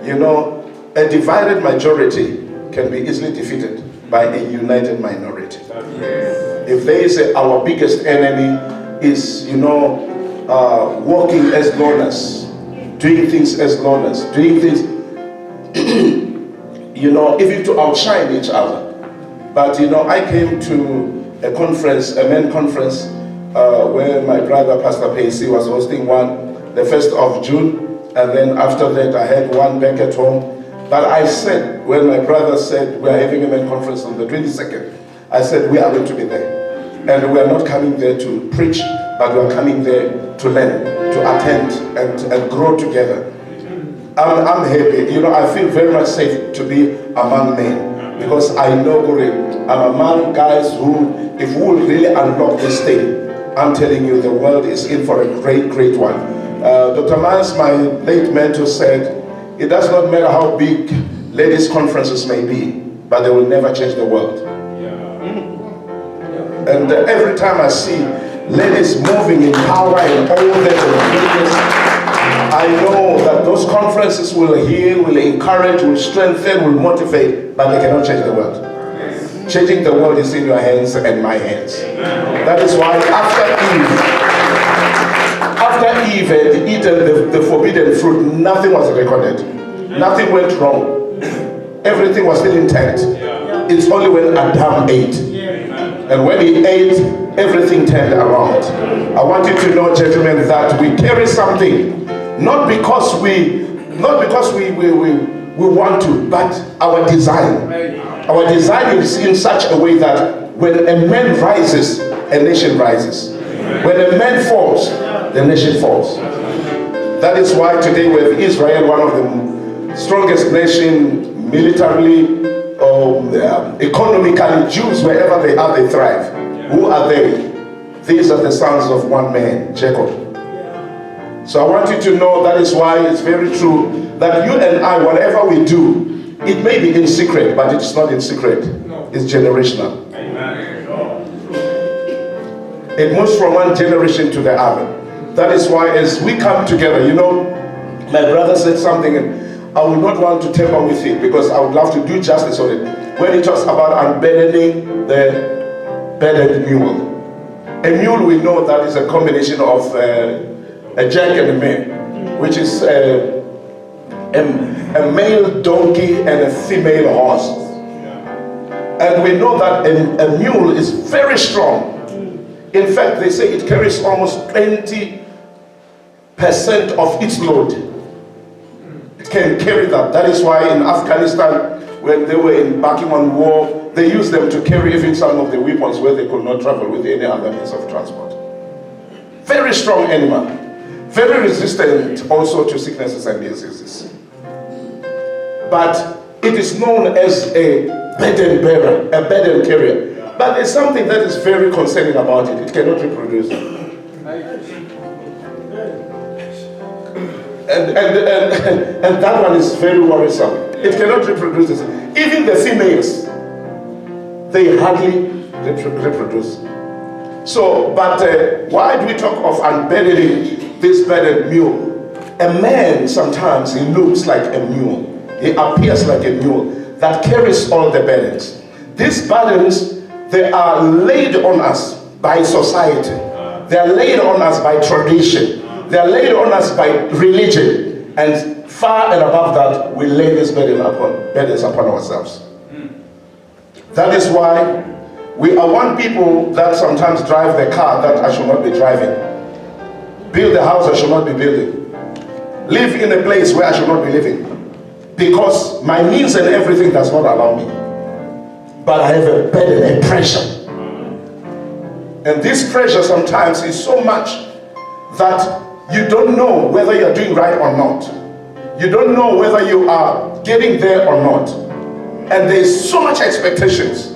You know, a divided majority can be easily defeated by a united minority. If they say our biggest enemy is, walking as loners, doing things as loners, doing things, even to outshine each other. But, I came to a conference, a men conference, where my brother, Pastor Pacey, was hosting one, the 1st of June. And then after that, I had one back at home. But I said, when my brother said, we are having a men conference on the 22nd, I said, we are going to be there. And we are not coming there to preach, but we are coming there to learn, to attend, and grow together. I'm happy. I feel very much safe to be among men, because I know I'm among guys who, if we will really unlock this thing, I'm telling you, the world is in for a great, great one. Dr. Miles, my late mentor, said, it does not matter how big ladies' conferences may be, but they will never change the world. And every time I see ladies moving in power and all that, I know that those conferences will heal, will encourage, will strengthen, will motivate, but they cannot change the world. Changing the world is in your hands and my hands. That is why after Eve had eaten the forbidden fruit, nothing was recorded. Nothing went wrong. Everything was still intact. It's only when Adam ate. And when he ate, everything turned around. I want you to know, gentlemen, that we carry something, not because we want to, but our design. Our design is in such a way that when a man rises, a nation rises. When a man falls, the nation falls. That is why today we have Israel, one of the strongest nations militarily, economically. Jews, wherever they are, they thrive. Who are they? These are the sons of one man, Jacob. So I want you to know that is why it's very true that you and I, whatever we do, it may be in secret, but it's not in secret. It's generational. It moves from one generation to the other. That is why as we come together, my brother said something, and I would not want to tamper with it, because I would love to do justice on it. When he talks about unburdening the burdened mule. A mule, we know that is a combination of a jack and a mare, which is a male donkey and a female horse. And we know that a mule is very strong. In fact, they say it carries almost 20% of its load. It can carry that. That is why in Afghanistan, when they were embarking on war, they used them to carry even some of the weapons where they could not travel with any other means of transport. Very strong animal. Very resistant also to sicknesses and diseases. But it is known as a burden bearer, a burden carrier. But there's something that is very concerning about it. It cannot reproduce. And that one is very worrisome. It cannot reproduce. Even the females, they hardly reproduce. So, but why do we talk of unburdening this burdened mule? A man, sometimes he looks like a mule. He appears like a mule that carries all the burdens. These burdens, they are laid on us by society. They are laid on us by tradition. They are laid on us by religion. And far and above that, we lay this burdens upon ourselves. That is why we are one people that sometimes drive the car that I should not be driving. Build the house I should not be building. Live in a place where I should not be living. Because my means and everything does not allow me. But I have a burden, a pressure. And this pressure sometimes is so much that you don't know whether you're doing right or not. You don't know whether you are getting there or not. And there's so much expectations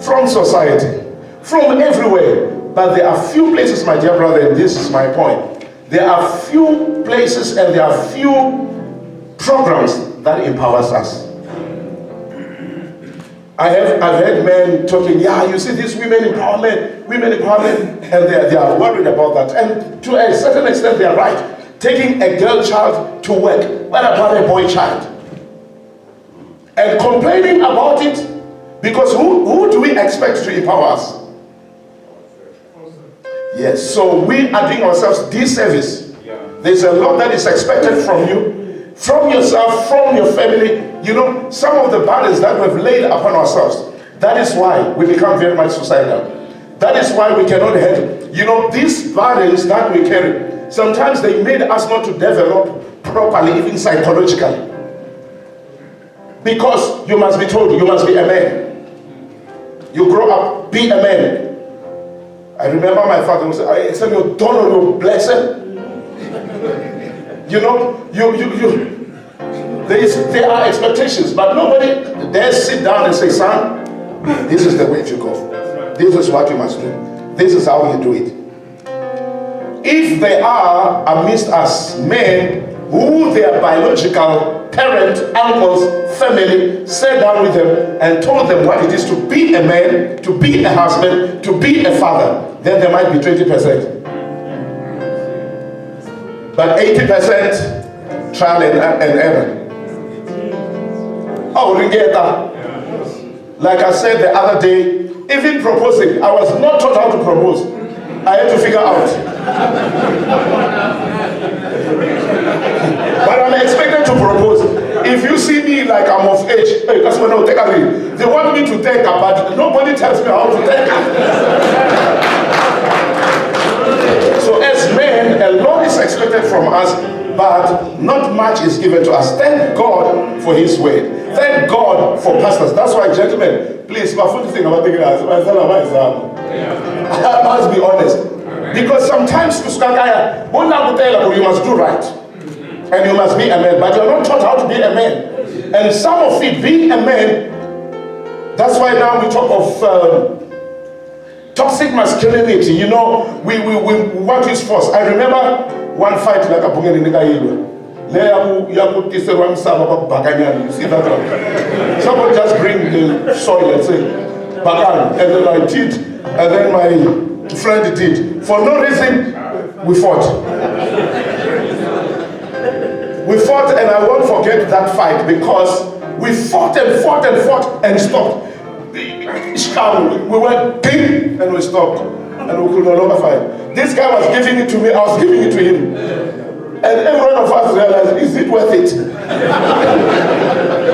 from society, from everywhere. But there are few places, my dear brother, and this is my point. There are few places and there are few programs that empowers us. I've heard men talking, you see this women empowerment, and they are worried about that. And to a certain extent, they are right. Taking a girl child to work, what about a boy child? and complaining about it, because who do we expect to empower us? Yes, so we are doing ourselves disservice. There's a lot that is expected from you, from yourself, from your family. You know, some of the burdens that we've laid upon ourselves. That is why we become very much suicidal. That is why we cannot handle. You know, these burdens that we carry, sometimes they made us not to develop properly, even psychologically. Because you must be told, you must be a man. You grow up, be a man. I remember my father would say, I said, you don't know your blessing. You know, there are expectations, but nobody dares sit down and say, son, this is the way to go. This is what you must do. This is how you do it. If there are amidst us men who their biological parent, uncles, family sat down with them and told them what it is to be a man, to be a husband, to be a father, then there might be 20%. But 80% trial and error. Oh, Ringeta. Like I said the other day, even proposing, I was not taught how to propose. I had to figure out. But I'm expected to propose. If you see me like I'm of age, hey, that's when I'll take a ring. They want me to take a, but nobody tells me how to take it. So as men, a lot is expected from us, but not much is given to us. Thank God for His word. Thank God for pastors. That's why, gentlemen, please, my foot thing about the grass. I must be honest. Because sometimes you must do right. And you must be a man. But you're not taught how to be a man. And some of it, being a man, that's why now we talk of toxic masculinity. You know, we want his force. I remember one fight like a bunga in the you see that one? Somebody just bring the soil and say, Bagan, and then I did, and then my friend did. For no reason, we fought. We fought, and I won't forget that fight because we fought and fought and fought and stopped. We went big and we stopped. And we could no longer fight. This guy was giving it to me, I was giving it to him. And every one of us realized, is it worth it?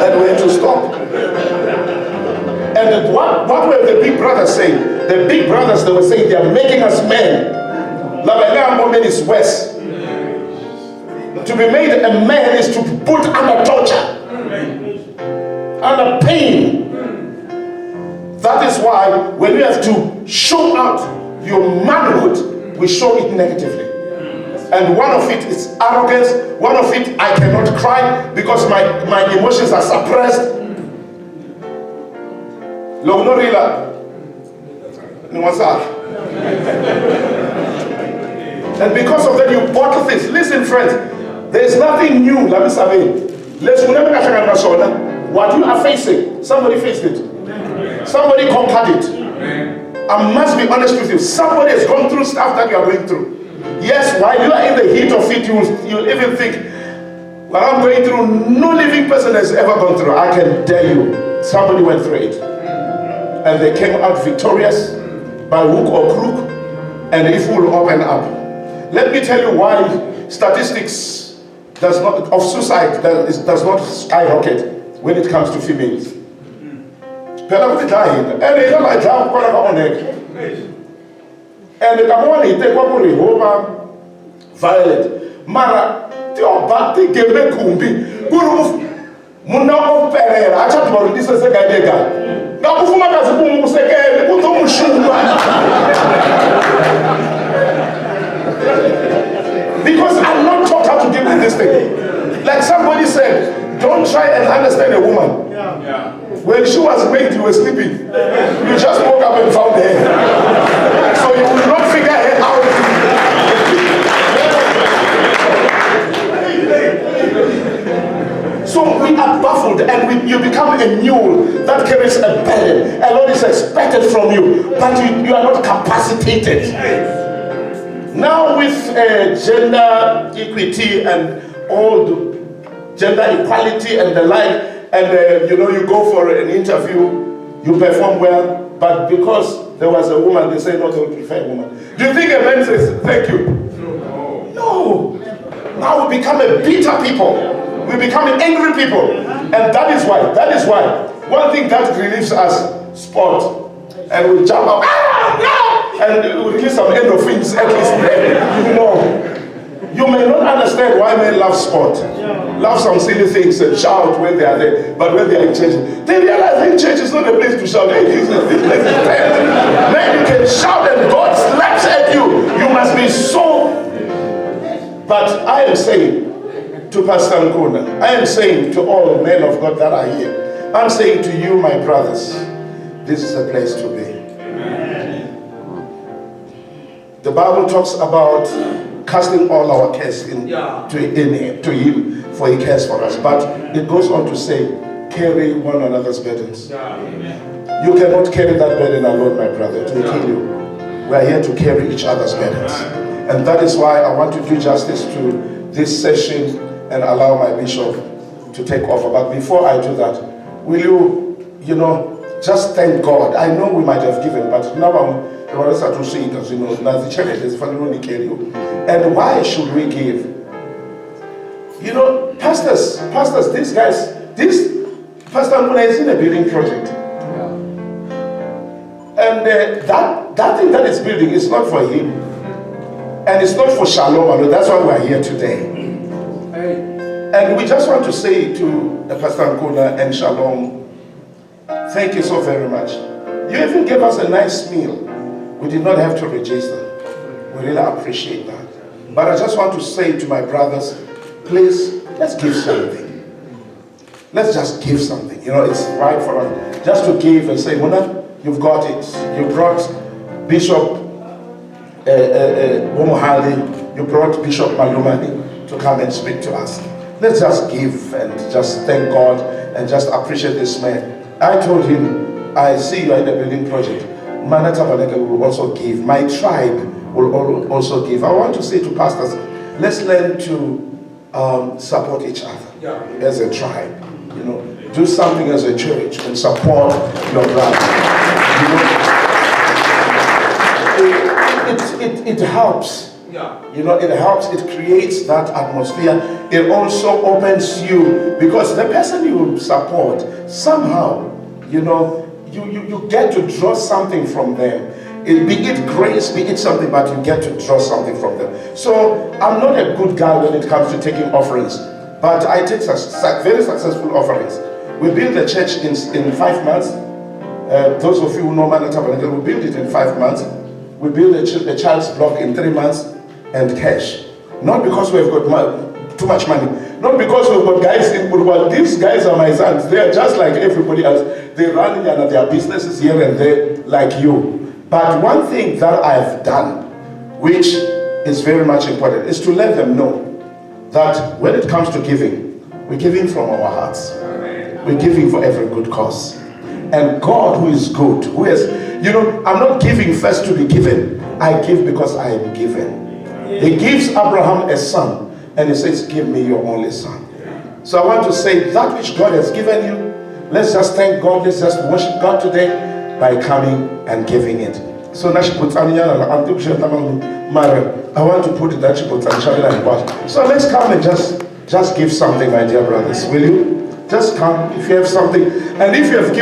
And we had to stop. And what were the big brothers saying? The big brothers, they were saying, they are making us men. Like woman is worse. To be made a man is to be put under torture, under pain. That is why when you have to show out your manhood, we show it negatively. And one of it is arrogance. One of it, I cannot cry because my emotions are suppressed. And because of that, you bottle things. Listen, friends, there is nothing new. Let me say, what you are facing, somebody faced it. Somebody conquered it. I must be honest with you. Somebody has gone through stuff that you are going through. Yes, while you are in the heat of it, you'll even think, what I'm going through, no living person has ever gone through. I can tell you, somebody went through it. And they came out victorious by hook or crook, and it will open up. Let me tell you why statistics of suicide does not skyrocket when it comes to females. And the Kamoni take what we over violent. Mara, the game kumbi. Guru Muna of Pereira. I chat about this as a guy. Now, Fumaka Museke, because I'm not taught how to deal with this thing. Like somebody said, don't try and understand a woman. When she was made, you were sleeping. You just woke up and found her. So you will not figure her out. So we are baffled and you become a mule that carries a burden. A lot is expected from you, but you are not capacitated. Now with gender equity and all the gender equality and the like, and you go for an interview, you perform well, but because there was a woman, they say, no, they would prefer a woman. Do you think a man says, thank you? No. Now we become a bitter people. We become angry people. And that is why, one thing that relieves us, sport. And we jump up, and we release some endorphins at least. You may not understand why men love sport. Love some silly things and shout when they are there. But when they are in church, they realize that church is not a place to shout. Hey, this place is dead. Man, you can shout and God slaps at you. You must be so. But I am saying to Pastor Nkuna, I am saying to all men of God that are here, I'm saying to you, my brothers, this is a place to be. The Bible talks about casting all our cares to Him, for He cares for us. But it goes on to say, carry one another's burdens. You cannot carry that burden alone, my brother. It will kill you. We are here to carry each other's burdens. And that is why I want to do justice to this session and allow my bishop to take over. But before I do that, will you, just thank God. I know we might have given, but now I'm to see it as the church is finally carry you. And why should we give? Pastors, these guys, Pastor Nkuna is in a building project. And that thing that is building is not for him. And it's not for Shalom. That's why we're here today. And we just want to say to Pastor Nkuna and Shalom, thank you so very much. You even gave us a nice meal. We did not have to register. We really appreciate that. But I just want to say to my brothers, please, let's give something. Let's just give something. It's right for us just to give and say, Muna, you've got it. You brought Bishop Womohali, you brought Bishop Malumani to come and speak to us. Let's just give and just thank God and just appreciate this man. I told him, I see you are in a building project. Manata Baneka will also give. My tribe will also give. I want to say to pastors, let's learn to support each other as a tribe. Do something as a church and support your brother. It helps. It helps. It creates that atmosphere. It also opens you, because the person you support, somehow, you get to draw something from them. Be it grace, be it something, but you get to draw something from them. So I'm not a good guy when it comes to taking offerings, but I take very successful offerings. We built the church in 5 months. Those of you who know Manata Tabernacle, we built it in 5 months. We built the child's block in 3 months and cash. Not because we've got too much money. Not because we've got guys in Burwa. These guys are my sons. They are just like everybody else. They run their businesses here and there like you. But one thing that I've done, which is very much important, is to let them know that when it comes to giving, we're giving from our hearts. We're giving for every good cause. And God, who is good, who is, I'm not giving first to be given. I give because I am given. He gives Abraham a son, and he says, give me your only son. So I want to say, that which God has given you, let's just thank God, let's just worship God today by coming and giving it. So I want to put it that so let's come and just give something, my dear brothers. Will you? Just come if you have something. And if you have given